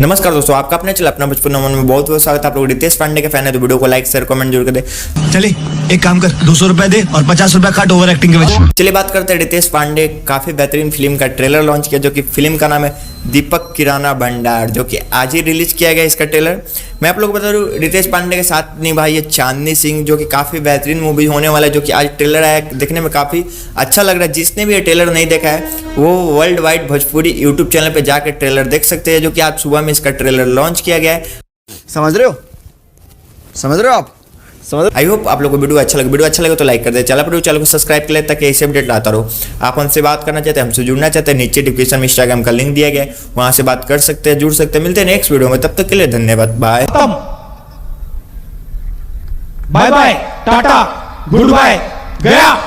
नमस्कार दोस्तों, आपका अपने चैनल अपना बचपन नमन में बहुत बहुत स्वागत है। आप लोग रितेश पांडे के फैन है तो वीडियो को लाइक शेयर कमेंट जरूर कर दे। चले एक काम कर, 200 रुपए दे और 50 रुपए काट ओवर एक्टिंग के वजह। चलिए बात करते हैं रितेश पांडे काफी बेहतरीन फिल्म का ट्रेलर लॉन्च किया, जो कि फिल्म का नाम है दीपक किराना भंडार, जो कि आज ही रिलीज किया गया इसका ट्रेलर। मैं आप लोग को बता दूं, रितेश पांडे के साथ निभाई है चांदनी सिंह, जो कि काफी बेहतरीन मूवी होने वाला है, जो कि आज ट्रेलर आया देखने में काफी अच्छा लग रहा है। जिसने भी ये ट्रेलर नहीं देखा है वो world wide Bhojpuri YouTube channel पे जाकर ट्रेलर देख सकते हैं, जो कि आज सुबह में इसका ट्रेलर लॉन्च किया गया है। समझ रहे हो आप? आई होप आप लोगों को वीडियो अच्छा लगे तो लाइक कर दे, चैनल को सब्सक्राइब कर ले ताकि ऐसे अपडेट लाता रहो। आप हमसे बात करना चाहते हैं, हमसे जुड़ना चाहते हैं, नीचे डिस्क्रिप्शन में इंस्टाग्राम का लिंक दिया गया है, वहां से बात कर सकते हैं, जुड़ सकते हैं। मिलते हैं नेक्स्ट वीडियो में, तब तक के लिए धन्यवाद, bye bye bye, tata, goodbye, गया।